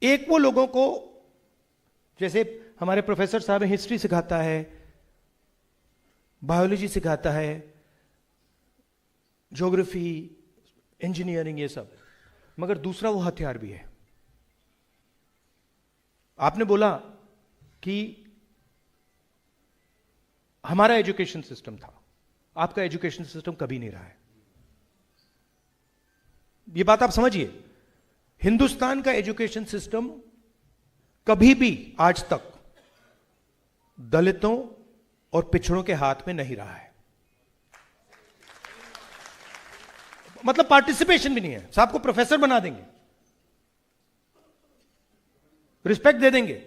एक वो लोगों को, जैसे हमारे प्रोफेसर साहब हिस्ट्री सिखाता है, बायोलॉजी सिखाता है, ज्योग्राफी, इंजीनियरिंग, ये सब, मगर दूसरा वो हथियार भी है। आपने बोला कि हमारा एजुकेशन सिस्टम था, आपका एजुकेशन सिस्टम कभी नहीं रहा है। ये बात आप समझिए, हिंदुस्तान का एजुकेशन सिस्टम कभी भी आज तक दलितों और पिछड़ों के हाथ में नहीं रहा है। मतलब पार्टिसिपेशन भी नहीं है। साहब को प्रोफेसर बना देंगे, रिस्पेक्ट दे देंगे,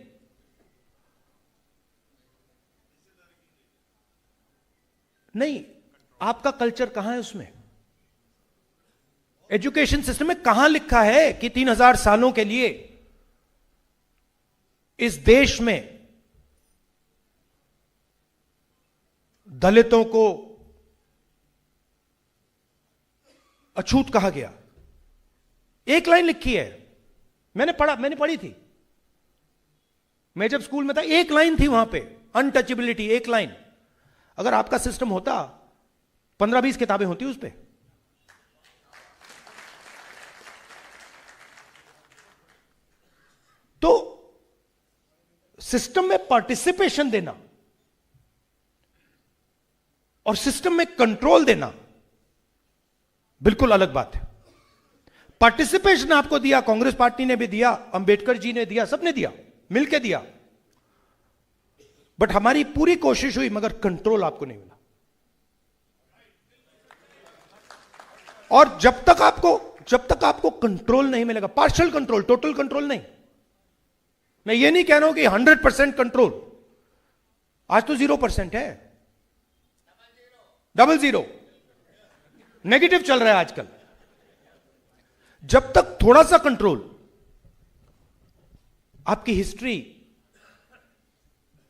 नहीं, आपका कल्चर कहां है उसमें? एजुकेशन सिस्टम में कहां लिखा है कि 3000 सालों के लिए इस देश में दलितों को अछूत कहा गया? एक लाइन लिखी है, मैंने पढ़ी थी, मैं जब स्कूल में था, एक लाइन थी वहां पे, अनटचेबिलिटी, एक लाइन। अगर आपका सिस्टम होता, 15-20 किताबें होती उस पे। तो सिस्टम में पार्टिसिपेशन देना और सिस्टम में कंट्रोल देना बिल्कुल अलग बात है। पार्टिसिपेशन आपको दिया, कांग्रेस पार्टी ने भी दिया, अंबेडकर जी ने दिया, सबने दिया, मिलकर दिया, बट हमारी पूरी कोशिश हुई, मगर कंट्रोल आपको नहीं मिला। और जब तक आपको कंट्रोल नहीं मिलेगा, पार्शियल कंट्रोल, टोटल कंट्रोल नहीं, मैं ये नहीं कह रहा हूं कि 100% कंट्रोल, आज तो 0% है, 00 नेगेटिव चल रहा है आजकल। जब तक थोड़ा सा कंट्रोल, आपकी हिस्ट्री,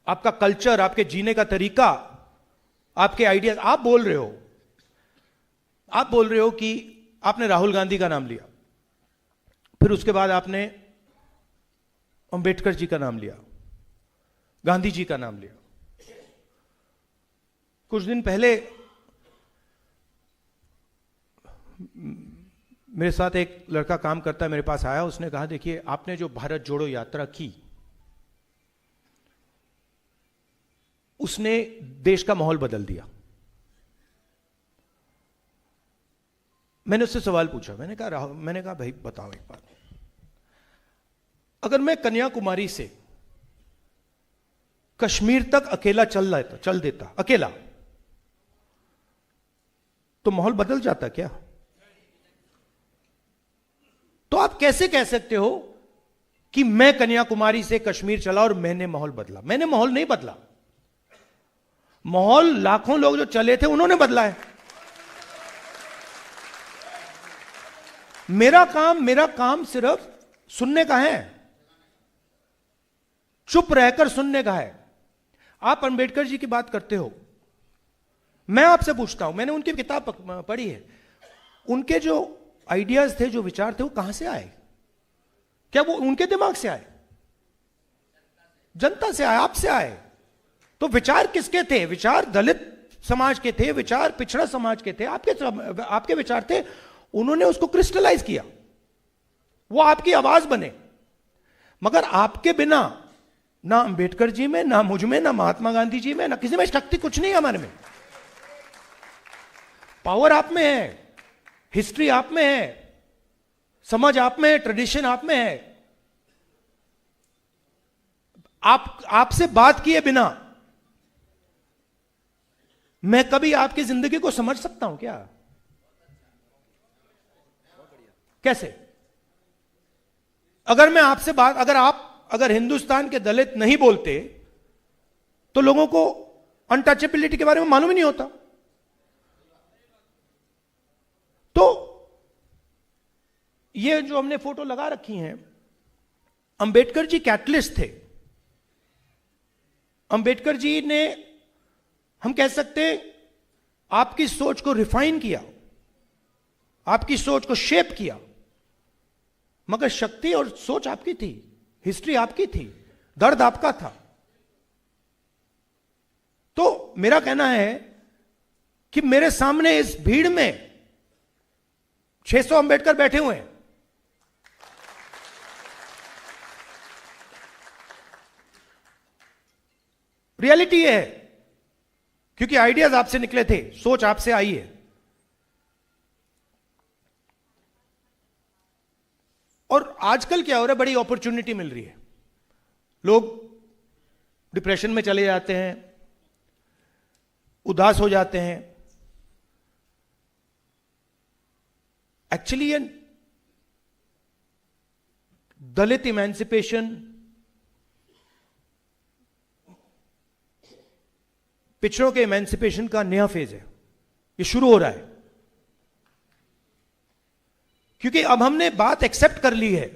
आपका कल्चर, आपके जीने का तरीका, आपके आइडियाज, आप बोल रहे हो कि आपने राहुल गांधी का नाम लिया, फिर उसके बाद आपने अंबेडकर जी का नाम लिया, गांधी जी का नाम लिया। कुछ दिन पहले मेरे साथ एक लड़का काम करता है, मेरे पास आया, उसने कहा, देखिए आपने जो भारत जोड़ो यात्रा की, उसने देश का माहौल बदल दिया। मैंने उससे सवाल पूछा, मैंने कहा भाई बताओ एक बात, अगर मैं कन्याकुमारी से कश्मीर तक अकेला चल देता अकेला, तो माहौल बदल जाता क्या? तो आप कैसे कह सकते हो कि मैं कन्याकुमारी से कश्मीर चला और मैंने माहौल बदला? मैंने माहौल नहीं बदला, माहौल लाखों लोग जो चले थे उन्होंने बदला है। मेरा काम सिर्फ सुनने का है, चुप रहकर सुनने का है। आप अंबेडकर जी की बात करते हो, मैं आपसे पूछता हूं, मैंने उनकी किताब पढ़ी है, उनके जो आइडियाज थे, जो विचार थे, वो कहां से आए? क्या वो उनके दिमाग से आए? जनता से आए, आपसे आए? तो विचार किसके थे? विचार दलित समाज के थे, विचार पिछड़ा समाज के थे, आपके विचार थे, उन्होंने उसको क्रिस्टलाइज किया, वो आपकी आवाज बने। मगर आपके बिना ना अंबेडकर जी में, ना मुझ में, ना महात्मा गांधी जी में, ना किसी में शक्ति कुछ नहीं है हमारे में। पावर आप में है, हिस्ट्री आप में है, समझ आप में है, ट्रेडिशन आप में है। आपसे बात किए बिना मैं कभी आपकी जिंदगी को समझ सकता हूं क्या? कैसे? अगर मैं आपसे बात, अगर हिंदुस्तान के दलित नहीं बोलते तो लोगों को अनटचेबिलिटी के बारे में मालूम ही नहीं होता। तो ये जो हमने फोटो लगा रखी हैं, अंबेडकर जी कैटलिस्ट थे। अंबेडकर जी ने, हम कह सकते हैं, आपकी सोच को रिफाइन किया, आपकी सोच को शेप किया, मगर शक्ति और सोच आपकी थी, हिस्ट्री आपकी थी, दर्द आपका था। तो मेरा कहना है कि मेरे सामने इस भीड़ में 600 अंबेडकर बैठे हुए हैं। रियलिटी ये है, क्योंकि आइडियाज आपसे निकले थे, सोच आपसे आई है। और आजकल क्या हो रहा है, बड़ी अपॉर्चुनिटी मिल रही है। लोग डिप्रेशन में चले जाते हैं, उदास हो जाते हैं। एक्चुअली ये दलित इमेंसिपेशन, पिछड़ों के इमेंसिपेशन का नया फेज है, ये शुरू हो रहा है। क्योंकि अब हमने बात एक्सेप्ट कर ली है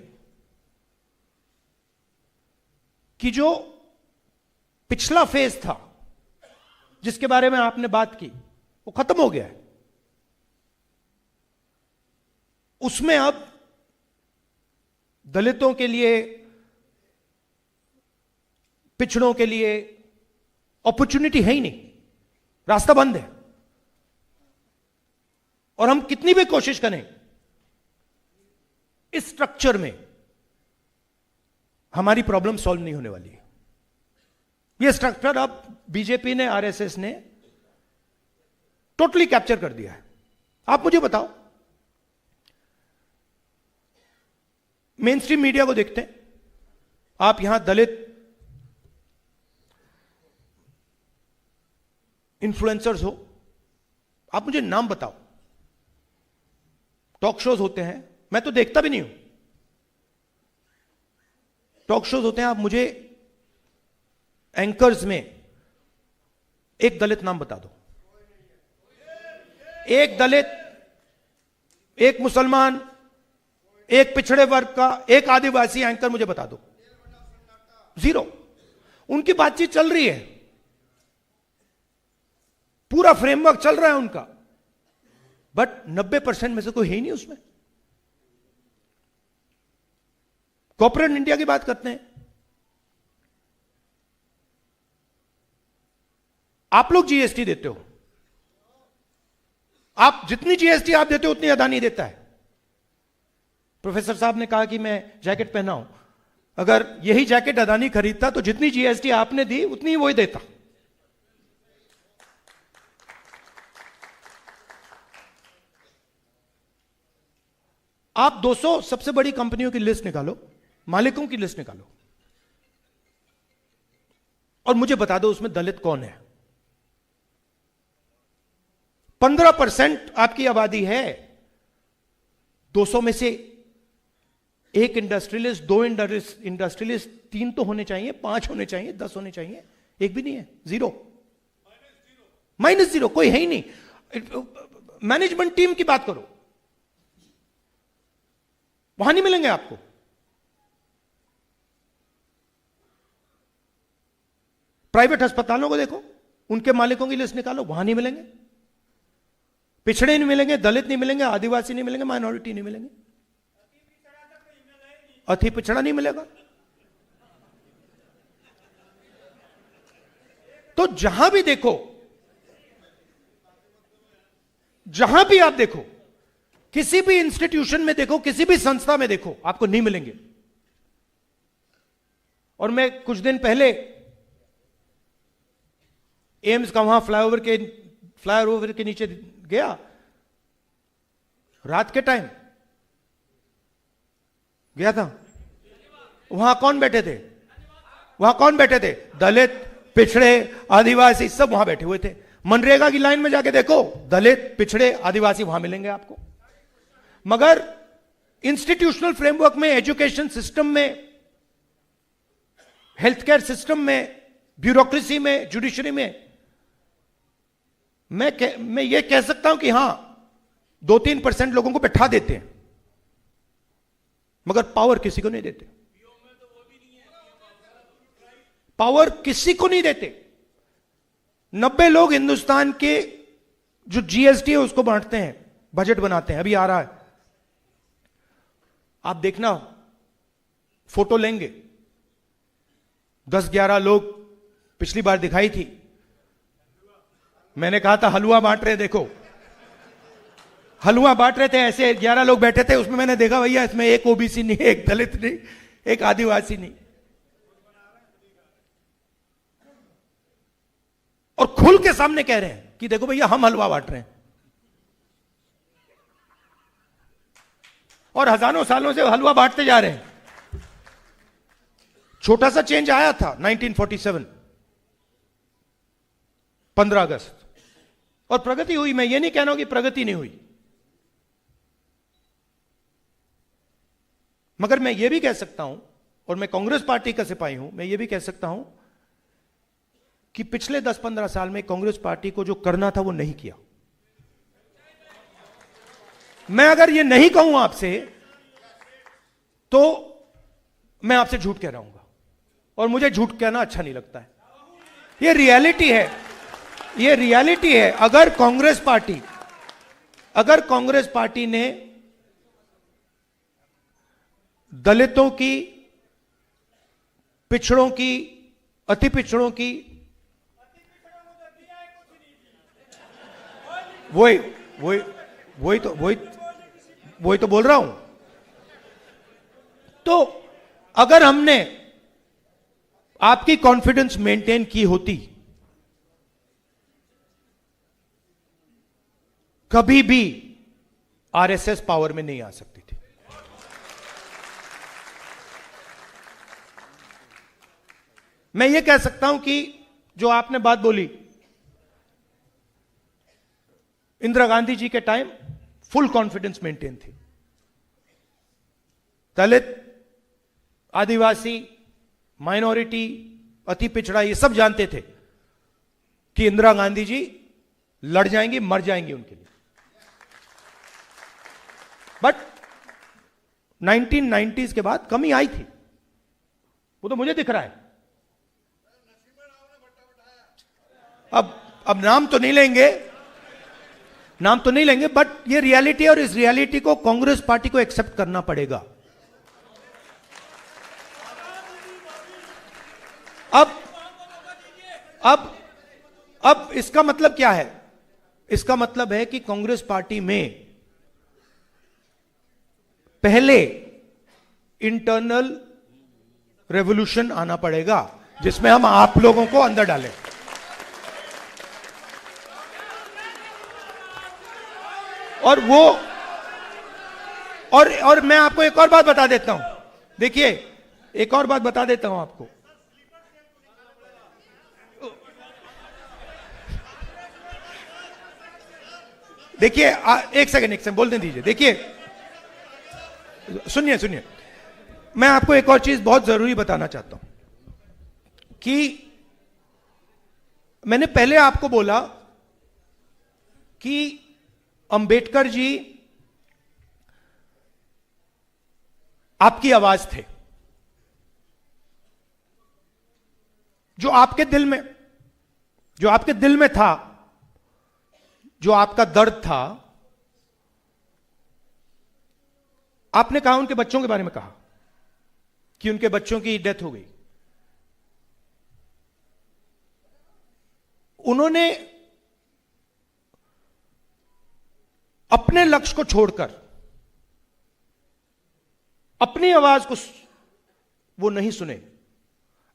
कि जो पिछला फेज था जिसके बारे में आपने बात की, वो खत्म हो गया है। उसमें अब दलितों के लिए, पिछड़ों के लिए अपॉर्चुनिटी है ही नहीं, रास्ता बंद है। और हम कितनी भी कोशिश करें, इस स्ट्रक्चर में हमारी प्रॉब्लम सॉल्व नहीं होने वाली है। यह स्ट्रक्चर अब बीजेपी ने, आरएसएस ने टोटली कैप्चर कर दिया है। आप मुझे बताओ, मेन स्ट्रीम मीडिया को देखते हैं आप, यहां दलित इन्फ्लुएंसर्स हो, आप मुझे नाम बताओ। टॉक शोज होते हैं, मैं तो देखता भी नहीं हूं, टॉक शोज होते हैं, आप मुझे एंकर्स में एक दलित नाम बता दो। एक दलित, एक मुसलमान, एक पिछड़े वर्ग का, एक आदिवासी एंकर मुझे बता दो। जीरो। उनकी बातचीत चल रही है, पूरा फ्रेमवर्क चल रहा है उनका, बट 90% में से कोई है ही नहीं उसमें। कॉर्पोरेट इंडिया की बात करते हैं, आप लोग जीएसटी देते हो, आप जितनी जीएसटी आप देते हो उतनी अदानी देता है। प्रोफेसर साहब ने कहा कि मैं जैकेट पहना हूं, अगर यही जैकेट अदानी खरीदता तो जितनी जीएसटी आपने दी उतनी वही देता। आप 200 सबसे बड़ी कंपनियों की लिस्ट निकालो, मालिकों की लिस्ट निकालो, और मुझे बता दो उसमें दलित कौन है। 15% आपकी आबादी है, 200 में से एक इंडस्ट्रियलिस्ट, 2 इंडस्ट्रियलिस्ट, 3 तो होने चाहिए, 5 होने चाहिए, 10 होने चाहिए, एक भी नहीं है, जीरो, -0, कोई है ही नहीं। मैनेजमेंट टीम की बात करो, वहां नहीं मिलेंगे आपको। प्राइवेट अस्पतालों को देखो, उनके मालिकों की लिस्ट निकालो, वहां नहीं मिलेंगे। पिछड़े नहीं मिलेंगे, दलित नहीं मिलेंगे, आदिवासी नहीं मिलेंगे, माइनॉरिटी नहीं मिलेंगे, अति पिछड़ा नहीं मिलेगा। तो जहां भी देखो, जहां भी आप देखो, किसी भी इंस्टीट्यूशन में देखो, किसी भी संस्था में देखो, आपको नहीं मिलेंगे। और मैं कुछ दिन पहले एम्स का वहां फ्लाईओवर के नीचे गया, रात के टाइम गया था। वहां कौन बैठे थे? वहां कौन बैठे थे? दलित, पिछड़े, आदिवासी, सब वहां बैठे हुए थे। मनरेगा की लाइन में जाके देखो, दलित, पिछड़े, आदिवासी वहां मिलेंगे आपको। मगर इंस्टीट्यूशनल फ्रेमवर्क में, एजुकेशन सिस्टम में, हेल्थ केयर सिस्टम में, ब्यूरोक्रेसी में, जुडिशरी में, मैं ये कह सकता हूं कि हां 2-3% लोगों को बैठा देते हैं, मगर पावर किसी को नहीं देते। पावर किसी को नहीं देते। 90 लोग हिंदुस्तान के जो जीएसटी है उसको बांटते हैं, बजट बनाते हैं, अभी आ रहा है, आप देखना, फोटो लेंगे, 10-11 लोग पिछली बार दिखाई थी। मैंने कहा था हलवा बांट रहे, देखो हलवा बांट रहे थे, ऐसे 11 लोग बैठे थे, उसमें मैंने देखा भैया इसमें एक ओबीसी नहीं, एक दलित नहीं, एक आदिवासी नहीं, और खुल के सामने कह रहे हैं कि देखो भैया हम हलवा बांट रहे हैं। और हजारों सालों से हलवा बांटते जा रहे हैं। छोटा सा चेंज आया था 1947, 15 अगस्त, और प्रगति हुई। मैं ये नहीं कह रहा हूं कि प्रगति नहीं हुई, मगर मैं ये भी कह सकता हूं, और मैं कांग्रेस पार्टी का सिपाही हूं, मैं ये भी कह सकता हूं कि पिछले 10-15 साल में कांग्रेस पार्टी को जो करना था वो नहीं किया। मैं अगर ये नहीं कहूं आपसे तो मैं आपसे झूठ कह रहा हूं, और मुझे झूठ कहना अच्छा नहीं लगता है। ये रियलिटी है, ये रियलिटी है। अगर कांग्रेस पार्टी ने दलितों की, पिछड़ों की, अति पिछड़ों की, वही तो बोल रहा हूं। तो अगर हमने आपकी कॉन्फिडेंस मेंटेन की होती, कभी भी आरएसएस पावर में नहीं आ सकती थी। मैं ये कह सकता हूं कि जो आपने बात बोली, इंदिरा गांधी जी के टाइम फुल कॉन्फिडेंस मेंटेन थी। दलित, आदिवासी, माइनॉरिटी, अति पिछड़ा, ये सब जानते थे कि इंदिरा गांधी जी लड़ जाएंगी, मर जाएंगी उनके लिए। बट 1990s के बाद कमी आई थी, वो तो मुझे दिख रहा है। अब नाम तो नहीं लेंगे, बट ये रियलिटी है, और इस रियलिटी को कांग्रेस पार्टी को एक्सेप्ट करना पड़ेगा। अब इसका मतलब क्या है? इसका मतलब है कि कांग्रेस पार्टी में पहले इंटरनल रेवोल्यूशन आना पड़ेगा, जिसमें हम आप लोगों को अंदर डालें। और मैं आपको एक और बात बता देता हूं। देखिए, एक और बात बता देता हूं आपको। देखिए, एक सेकंड बोलने दीजिए। देखिए, सुनिए, मैं आपको एक और चीज बहुत जरूरी बताना चाहता हूं कि मैंने पहले आपको बोला कि अंबेडकर जी आपकी आवाज थे, जो आपके दिल में था, जो आपका दर्द था। आपने कहा, उनके बच्चों के बारे में कहा कि उनके बच्चों की डेथ हो गई। उन्होंने अपने लक्ष्य को छोड़कर अपनी आवाज को वो नहीं सुने,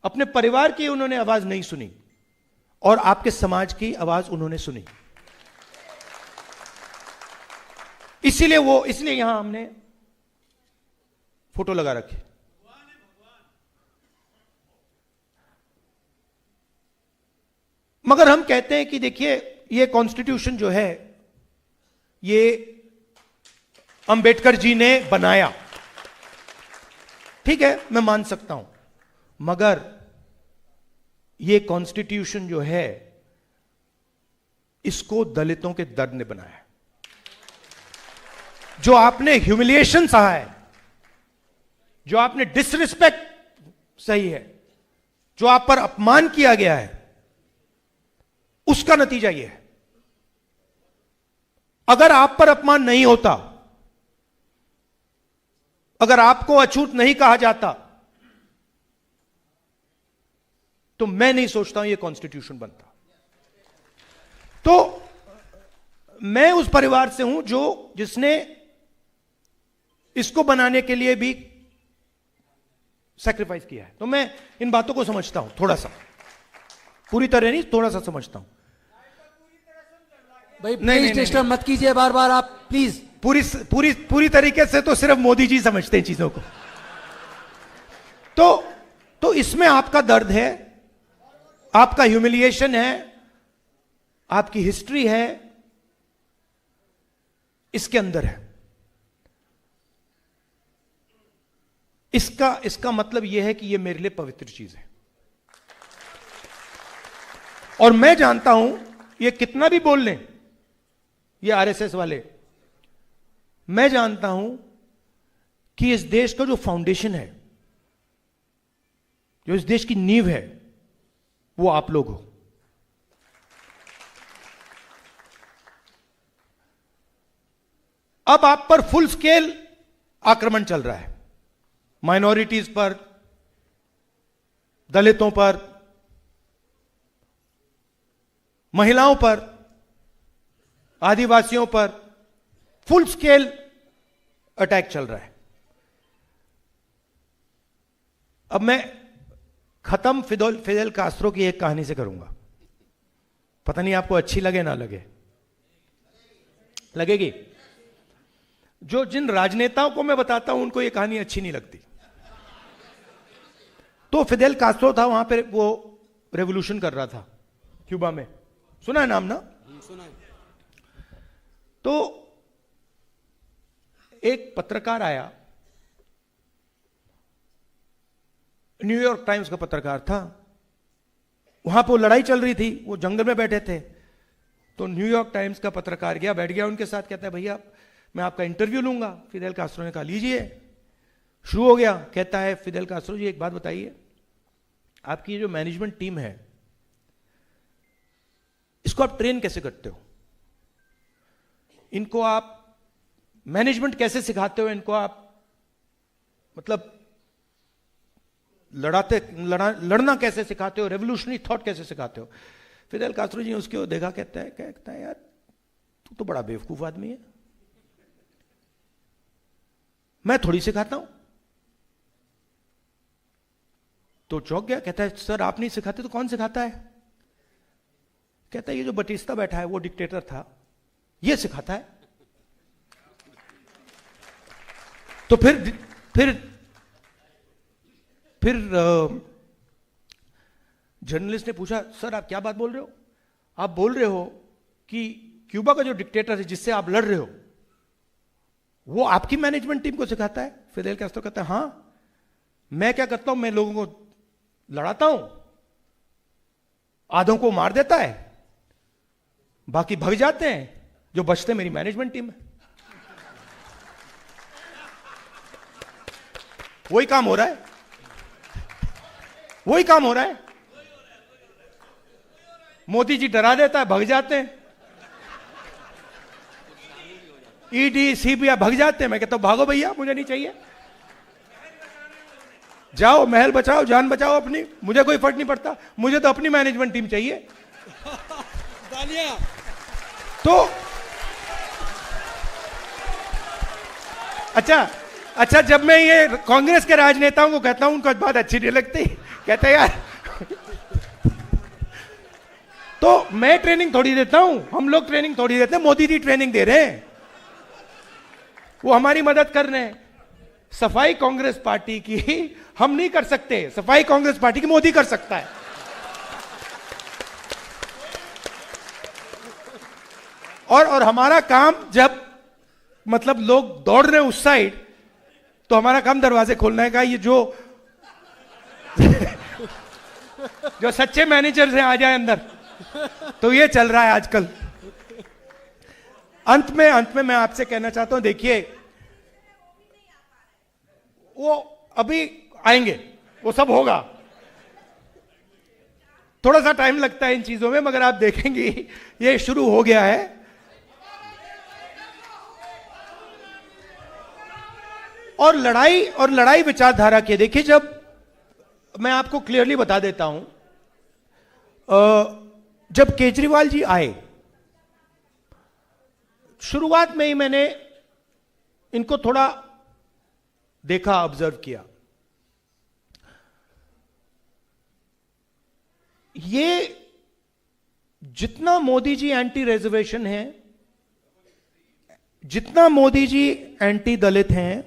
अपने परिवार की उन्होंने आवाज नहीं सुनी, और आपके समाज की आवाज उन्होंने सुनी। इसलिए यहां हमने फोटो लगा रखी। मगर हम कहते हैं कि देखिए, ये कॉन्स्टिट्यूशन जो है, ये अंबेडकर जी ने बनाया, ठीक है, मैं मान सकता हूं, मगर ये कॉन्स्टिट्यूशन जो है, इसको दलितों के दर्द ने बनाया। जो आपने ह्यूमिलिएशन सहा है, जो आपने डिसरिस्पेक्ट सही है, जो आप पर अपमान किया गया है, उसका नतीजा यह है। अगर आप पर अपमान नहीं होता, अगर आपको अछूत नहीं कहा जाता, तो मैं नहीं सोचता हूं ये कॉन्स्टिट्यूशन बनता। तो मैं उस परिवार से हूं जिसने इसको बनाने के लिए भी सैक्रिफाइस किया है। तो मैं इन बातों को समझता हूं, थोड़ा सा, पूरी तरह नहीं, थोड़ा सा समझता हूं। भाई प्लीज डिस्टर्ब मत कीजिए बार बार आप, प्लीज। पूरी तरीके से तो सिर्फ मोदी जी समझते हैं चीजों को। तो इसमें आपका दर्द है, आपका ह्यूमिलिएशन है, आपकी हिस्ट्री है, इसके अंदर है। इसका मतलब यह है कि यह मेरे लिए पवित्र चीज है। और मैं जानता हूं ये कितना भी बोल लें ये आरएसएस वाले, मैं जानता हूं कि इस देश का जो फाउंडेशन है, जो इस देश की नींव है, वो आप लोग हो। अब आप पर फुल स्केल आक्रमण चल रहा है, माइनॉरिटीज पर, दलितों पर, महिलाओं पर, आदिवासियों पर फुल स्केल अटैक चल रहा है। अब मैं खत्म फिदेल कास्ट्रो की एक कहानी से करूंगा, पता नहीं आपको अच्छी लगे ना लगे, लगेगी। जिन राजनेताओं को मैं बताता हूं उनको यह कहानी अच्छी नहीं लगती। तो फिदेल कास्ट्रो था, वहां पे वो रेवोल्यूशन कर रहा था क्यूबा में, सुना है नाम ना? सुना है। तो एक पत्रकार आया, न्यूयॉर्क टाइम्स का पत्रकार था, वहां पर लड़ाई चल रही थी, वो जंगल में बैठे थे। तो न्यूयॉर्क टाइम्स का पत्रकार गया, बैठ गया उनके साथ, कहता है भैया मैं आपका इंटरव्यू लूंगा। फिदेल कास्ट्रो ने कहा लीजिए। शुरू हो गया, कहता है फिदेल कास्ट्रो जी एक बात बताइए, आपकी जो मैनेजमेंट टीम है इसको आप ट्रेन कैसे करते हो? इनको आप मैनेजमेंट कैसे सिखाते हो? इनको आप मतलब लड़ना कैसे सिखाते हो? रेवोल्यूशनरी थॉट कैसे सिखाते हो? फिदेल कास्ट्रो जी उसके वो देखा, कहता है यार तू तो बड़ा बेवकूफ आदमी है, मैं थोड़ी सिखाता हूं। तो चौंक गया, कहता है सर आप नहीं सिखाते तो कौन सिखाता है? कहता है ये जो बटिस्ता बैठा है वो डिक्टेटर था, ये सिखाता है। तो फिर जर्नलिस्ट ने पूछा सर आप क्या बात बोल रहे हो? आप बोल रहे हो कि क्यूबा का जो डिक्टेटर है जिससे आप लड़ रहे हो वो आपकी मैनेजमेंट टीम को सिखाता है? फिदेल कास्ट्रो कहता है हां, मैं क्या करता हूं, मैं लोगों को लड़ाता हूं, आधों को मार देता है, बाकी भाग जाते हैं, जो बचते मेरी मैनेजमेंट टीम है। वही काम हो रहा है, वही काम हो रहा है। मोदी जी डरा देता है, भाग जाते हैं, ईडी सीबीआई भाग जाते हैं। मैं कहता हूं भागो भैया, मुझे नहीं चाहिए, जाओ महल बचाओ, जान बचाओ अपनी, मुझे कोई फर्क नहीं पड़ता, मुझे तो अपनी मैनेजमेंट टीम चाहिए। तो अच्छा जब मैं ये कांग्रेस के राजनेताओं को कहता हूं उनको बात अच्छी नहीं लगती, कहते यार तो मैं ट्रेनिंग थोड़ी देता हूं, हम लोग ट्रेनिंग थोड़ी देते हैं, मोदी जी ट्रेनिंग दे रहे हैं, वो हमारी मदद कर रहे हैं। सफाई कांग्रेस पार्टी की हम नहीं कर सकते, सफाई कांग्रेस पार्टी की मोदी कर सकता है। और हमारा काम जब मतलब लोग दौड़ रहे हैं उस साइड, तो हमारा काम दरवाजे खोलने का, ये जो सच्चे मैनेजर्स हैं आ जाए अंदर। तो ये चल रहा है आजकल। अंत में मैं आपसे कहना चाहता हूं, देखिए वो अभी आएंगे, वो सब होगा, थोड़ा सा टाइम लगता है इन चीजों में, मगर आप देखेंगे ये शुरू हो गया है। और लड़ाई विचारधारा की, देखिए जब मैं आपको क्लियरली बता देता हूं जब केजरीवाल जी आए, शुरुआत में ही मैंने इनको थोड़ा देखा, ऑब्जर्व किया। ये जितना मोदी जी एंटी रिजर्वेशन है, जितना मोदी जी एंटी दलित हैं,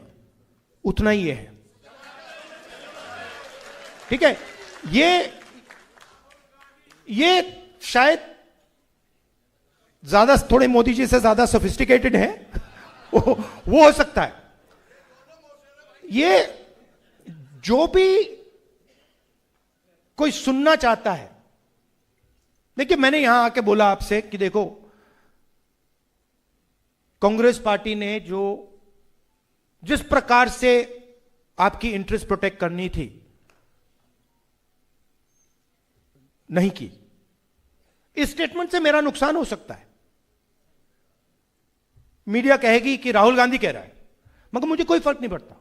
उतना ही ये है। ठीक है, ये शायद ज्यादा, थोड़े मोदी जी से ज्यादा सोफिस्टिकेटेड है, वो हो सकता है। ये जो भी कोई सुनना चाहता है, देखिए मैंने यहां आके बोला आपसे कि देखो, कांग्रेस पार्टी ने जो जिस प्रकार से आपकी इंटरेस्ट प्रोटेक्ट करनी थी, नहीं की। इस स्टेटमेंट से मेरा नुकसान हो सकता है। मीडिया कहेगी कि राहुल गांधी कह रहा है, मगर मुझे कोई फर्क नहीं पड़ता,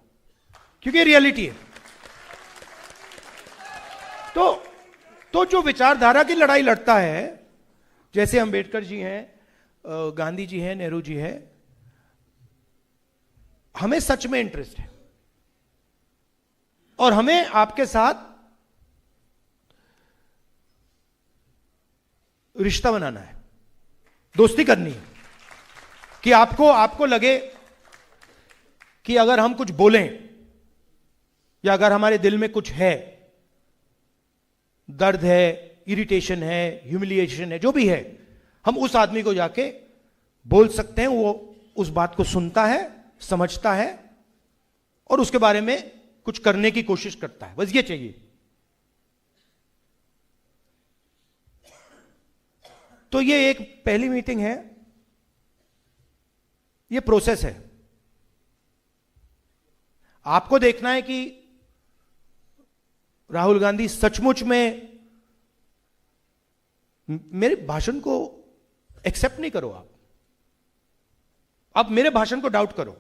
क्योंकि रियलिटी है। तो जो विचारधारा की लड़ाई लड़ता है, जैसे अंबेडकर जी हैं, गांधी जी हैं, नेहरू जी हैं, हमें सच में इंटरेस्ट है और हमें आपके साथ रिश्ता बनाना है, दोस्ती करनी है, कि आपको लगे कि अगर हम कुछ बोलें या अगर हमारे दिल में कुछ है, दर्द है, इरिटेशन है, ह्यूमिलिएशन है, जो भी है, हम उस आदमी को जाके बोल सकते हैं। वो उस बात को सुनता है, समझता है और उसके बारे में कुछ करने की कोशिश करता है। बस ये चाहिए। तो ये एक पहली मीटिंग है, ये प्रोसेस है। आपको देखना है कि राहुल गांधी सचमुच में, मेरे भाषण को एक्सेप्ट नहीं करो आप मेरे भाषण को डाउट करो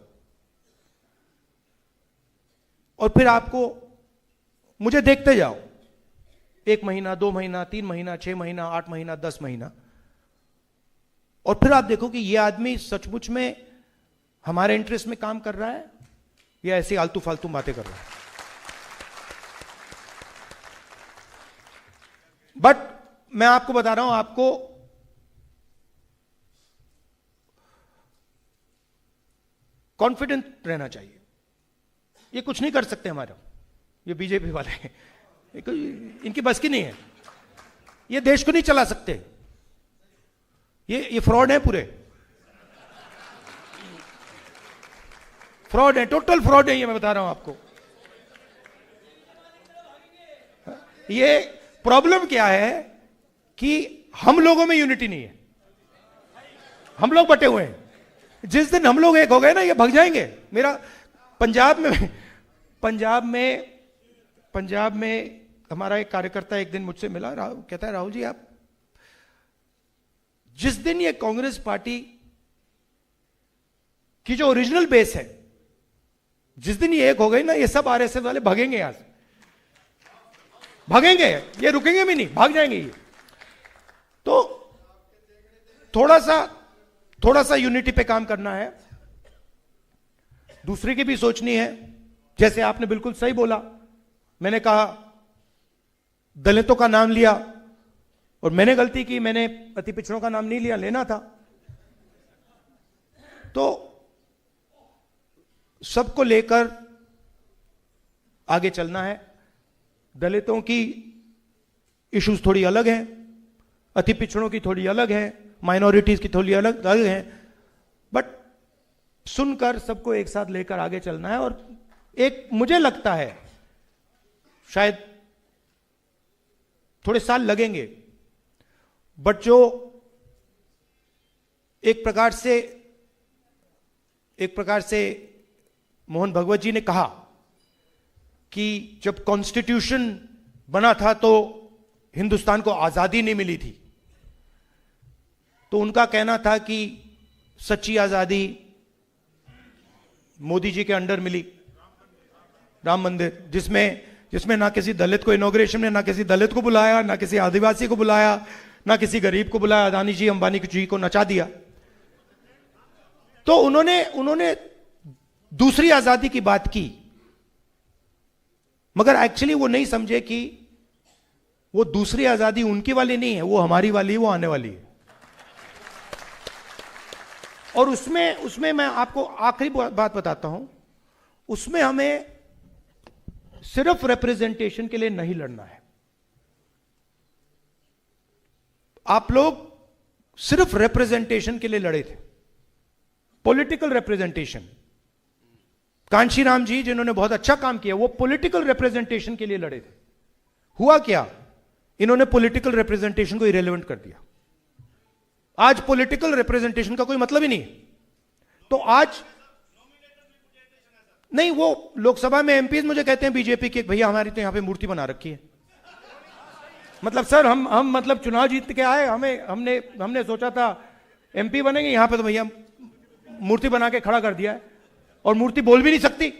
और फिर आपको मुझे देखते जाओ, 1 महीना, 2 महीना, 3 महीना, 6 महीना, 8 महीना, 10 महीना, और फिर आप देखो कि यह आदमी सचमुच में हमारे इंटरेस्ट में काम कर रहा है या ऐसी आलतू फालतू बातें कर रहा है। बट मैं आपको बता रहा हूं, आपको कॉन्फिडेंट रहना चाहिए। ये कुछ नहीं कर सकते हमारा, ये बीजेपी वाले हैं, इनकी बस की नहीं है, ये देश को नहीं चला सकते, ये फ्रॉड है, पूरे फ्रॉड है, टोटल फ्रॉड है, ये मैं बता रहा हूं आपको। ये प्रॉब्लम क्या है कि हम लोगों में यूनिटी नहीं है, हम लोग बटे हुए हैं। जिस दिन हम लोग एक हो गए ना, ये भाग जाएंगे। मेरा पंजाब में हमारा एक कार्यकर्ता एक दिन मुझसे मिला, कहता है राहुल जी, आप जिस दिन ये कांग्रेस पार्टी की जो ओरिजिनल बेस है, जिस दिन ये एक हो गई ना, ये सब आरएसएस वाले भागेंगे, यहां से भागेंगे, ये रुकेंगे भी नहीं, भाग जाएंगे ये। तो थोड़ा सा यूनिटी पे काम करना है, दूसरे की भी सोचनी है। जैसे आपने बिल्कुल सही बोला, मैंने कहा दलितों का नाम लिया और मैंने गलती की, मैंने अति पिछड़ों का नाम नहीं लिया, लेना था। तो सबको लेकर आगे चलना है। दलितों की इश्यूज थोड़ी अलग हैं, अति पिछड़ों की थोड़ी अलग है, माइनॉरिटीज की थोड़ी अलग है, बट सुनकर सबको एक साथ लेकर आगे चलना है। और एक मुझे लगता है शायद थोड़े साल लगेंगे, बट जो एक प्रकार से मोहन भगवत जी ने कहा कि जब कॉन्स्टिट्यूशन बना था तो हिंदुस्तान को आजादी नहीं मिली थी, तो उनका कहना था कि सच्ची आजादी मोदी जी के अंडर मिली, राम मंदिर, जिसमें ना किसी दलित को इनॉग्रेशन में, ना किसी दलित को बुलाया, ना किसी आदिवासी को बुलाया, ना किसी गरीब को बुलाया, अदानी जी अंबानी जी को नचा दिया। तो उन्होंने दूसरी आजादी की बात की, मगर एक्चुअली वो नहीं समझे कि वो दूसरी आजादी उनकी वाली नहीं है, वो हमारी वाली है, वो आने वाली है। और उसमें मैं आपको आखिरी बात बताता हूं, उसमें हमें सिर्फ रिप्रेजेंटेशन के लिए नहीं लड़ना है। आप लोग सिर्फ रिप्रेजेंटेशन के लिए लड़े थे, पॉलिटिकल रिप्रेजेंटेशन। कांशीराम जी जिन्होंने बहुत अच्छा काम किया, वो पॉलिटिकल रिप्रेजेंटेशन के लिए लड़े थे। हुआ क्या, इन्होंने पॉलिटिकल रिप्रेजेंटेशन को इरेलेवेंट कर दिया। आज पॉलिटिकल रिप्रेजेंटेशन का कोई मतलब ही नहीं है। तो आज नहीं, वो लोकसभा में एमपीज मुझे कहते हैं बीजेपी के, भैया हमारी तो यहां पे मूर्ति बना रखी है। मतलब सर हम मतलब चुनाव जीत के आए, हमने सोचा था एमपी बनेंगे, यहां पे तो भैया मूर्ति बना के खड़ा कर दिया है, और मूर्ति बोल भी नहीं सकती।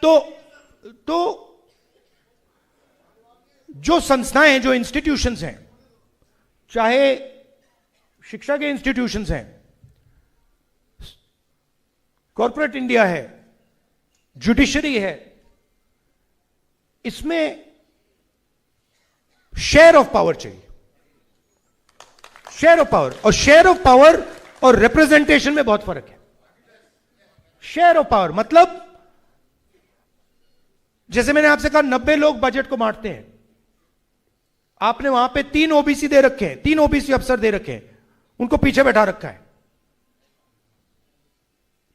तो जो संस्थाएं हैं, जो इंस्टीट्यूशंस हैं, चाहे शिक्षा के इंस्टीट्यूशंस हैं, कॉर्पोरेट इंडिया है, जुडिशरी है, इसमें शेयर ऑफ पावर चाहिए। शेयर ऑफ पावर और शेयर ऑफ पावर और रिप्रेजेंटेशन में बहुत फर्क है। शेयर ऑफ पावर मतलब, जैसे मैंने आपसे कहा 90 लोग बजट को बांटते हैं, आपने वहां पे 3 ओबीसी दे रखे हैं, 3 ओबीसी अफसर दे रखे हैं, उनको पीछे बैठा रखा है।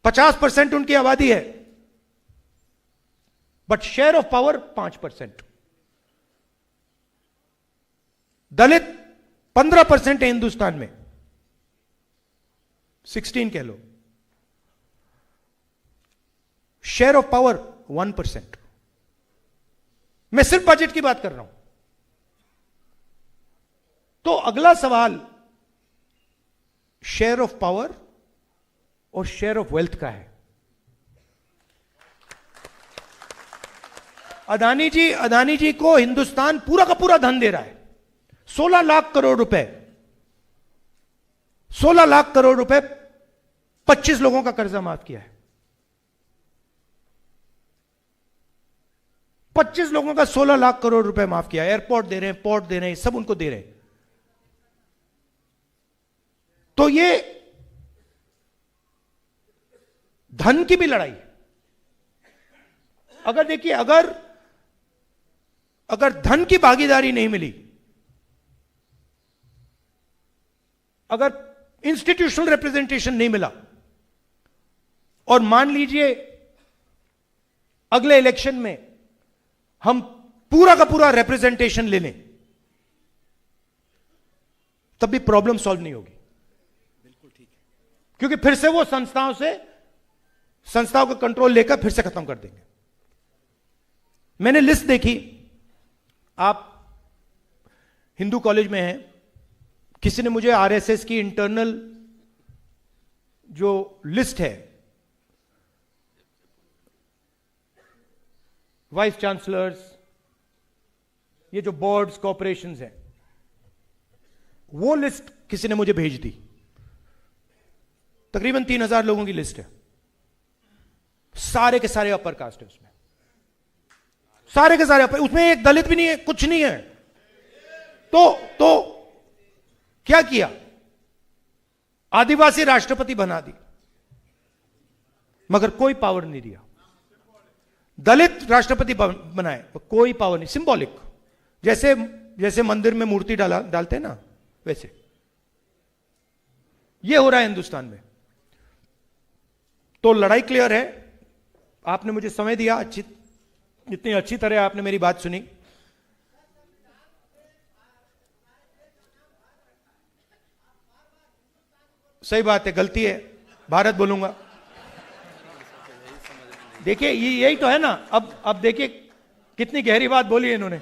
50% उनकी आबादी है, बट शेयर ऑफ पावर 5%। दलित 15% है हिंदुस्तान में, 16 कह लो। Share of power 1%। मैं सिर्फ बजट की बात कर रहा हूं। तो अगला सवाल शेयर ऑफ पावर और शेयर ऑफ वेल्थ का है। अदानी जी को हिंदुस्तान पूरा का पूरा धन दे रहा है, 16 लाख करोड़ रुपए, 16 लाख करोड़ रुपए 25 लोगों का कर्जा माफ किया है। 25 लोगों का 16 लाख करोड़ रुपए माफ किया। एयरपोर्ट दे रहे हैं, पोर्ट दे रहे हैं, सब उनको दे रहे हैं। तो ये धन की भी लड़ाई है। अगर देखिए, अगर धन की भागीदारी नहीं मिली, अगर इंस्टीट्यूशनल रिप्रेजेंटेशन नहीं मिला, और मान लीजिए अगले इलेक्शन में हम पूरा का पूरा रिप्रेजेंटेशन ले लें, तब भी प्रॉब्लम सॉल्व नहीं होगी। बिल्कुल ठीक है, क्योंकि फिर से वो संस्थाओं का कंट्रोल लेकर फिर से खत्म कर देंगे। मैंने लिस्ट देखी, आप हिंदू कॉलेज में हैं, किसी ने मुझे आरएसएस की इंटरनल जो लिस्ट है, वाइस चांसलर्स, ये जो बोर्ड्स कॉर्पोरेशंस हैं, वो लिस्ट किसी ने मुझे भेज दी। तकरीबन 3000 लोगों की लिस्ट है, सारे के सारे अपर कास्ट है उसमें, सारे के सारे अपर, उसमें एक दलित भी नहीं है, कुछ नहीं है। तो क्या किया, आदिवासी राष्ट्रपति बना दी, मगर कोई पावर नहीं दिया। दलित राष्ट्रपति बनाए, कोई पावर नहीं, सिंबॉलिक, जैसे मंदिर में मूर्ति डालते हैं ना, वैसे ये हो रहा है हिंदुस्तान में। तो लड़ाई क्लियर है। आपने मुझे समय दिया, इतनी अच्छी तरह आपने मेरी बात सुनी। सही बात है, गलती है, भारत बोलूंगा। देखिए यही तो है ना। अब देखिए कितनी गहरी बात बोली है इन्होंने।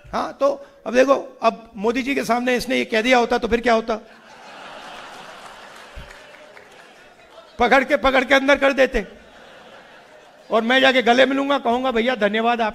हाँ, तो अब देखो, अब मोदी जी के सामने इसने ये कह दिया होता तो फिर क्या होता, पकड़ के अंदर कर देते। और मैं जाके गले मिलूंगा, कहूंगा भैया धन्यवाद आप